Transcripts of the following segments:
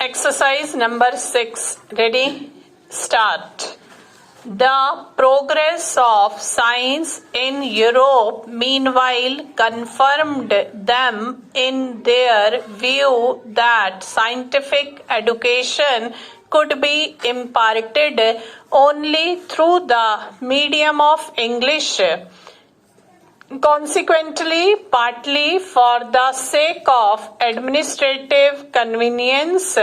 Exercise number 6. Ready? Start. The progress of science in Europe meanwhile confirmed them in their view that scientific education could be imparted only through the medium of English. Consequently, partly for the sake of administrative convenience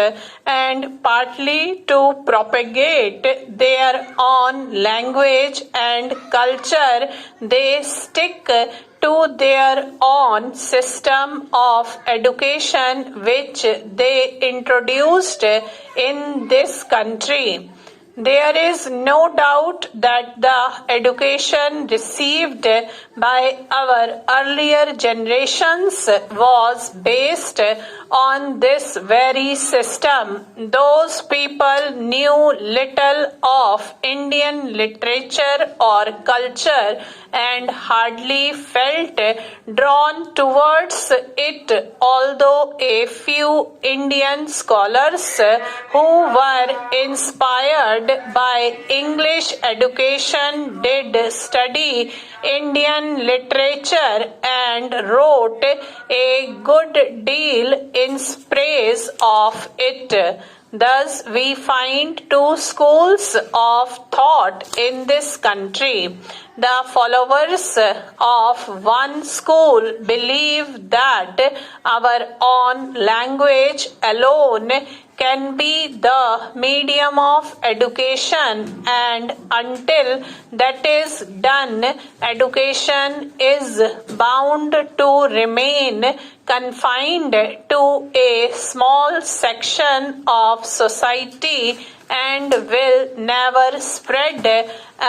and partly to propagate their own language and culture, they stick to their own system of education which they introduced in this country. There is no doubt that the education received by our earlier generations was based on this very system. Those people knew little of Indian literature or culture and hardly felt drawn towards it, although a few Indian scholars who were inspired by English education did study Indian literature and wrote a good deal in praise of it. Thus, we find two schools of thought in this country. The followers of one school believe that our own language alone can be the medium of education, and until that is done, education is bound to remain confined to a small section of society and will never spread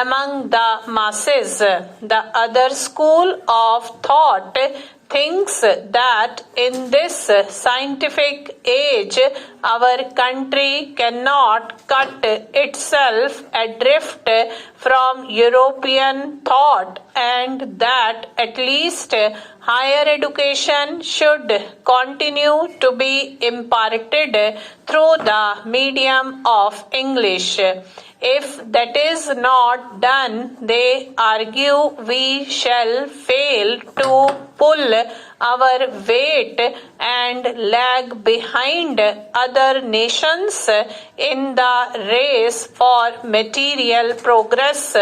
among the masses. The other school of thought thinks that in this scientific age our country cannot cut itself adrift from European thought, and that at least higher education should continue to be imparted through the medium of English. If that is not done, they argue, we shall fail to pull our weight and lag behind other nations in the race for material progress.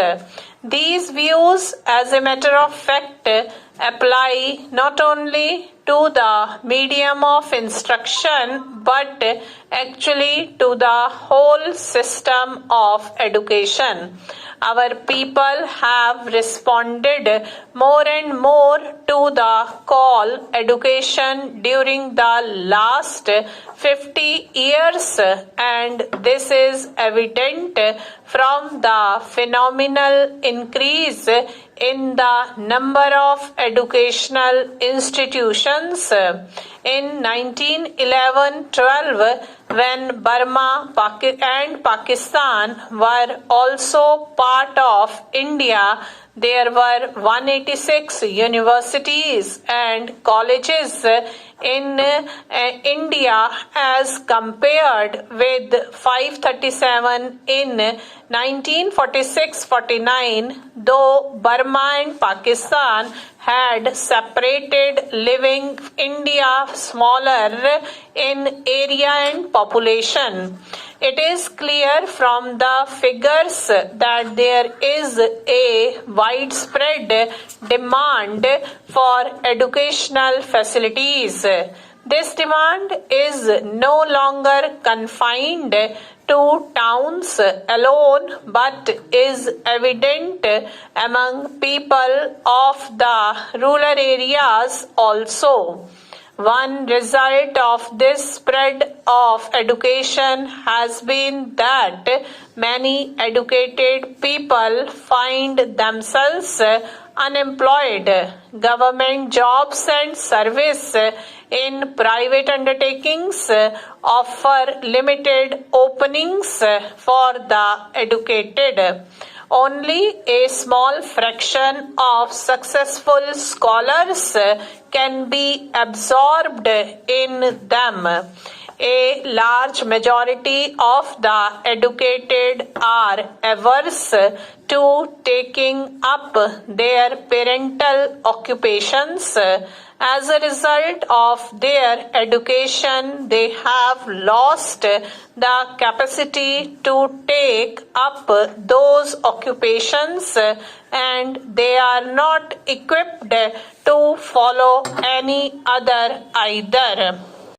These views, as a matter of fact, apply not only to the medium of instruction but actually to the whole system of education. Our people have responded more and more to the call education during the last 50 years, and this is evident from the phenomenal increase in the number of educational institutions. In 1911-12, when Burma and Pakistan were also part of India, there were 186 universities and colleges in India as compared with 537 in 1946-49, though Burma and Pakistan had separated, leaving India smaller in area and population. It is clear from the figures that there is a widespread demand for educational facilities. This demand is no longer confined to towns alone but is evident among people of the rural areas also. One result of this spread of education has been that many educated people find themselves unemployed. Government jobs and service in private undertakings offer limited openings for the educated. Only a small fraction of successful scholars can be absorbed in them. A large majority of the educated are averse to taking up their parental occupations. As a result of their education, they have lost the capacity to take up those occupations and they are not equipped to follow any other either.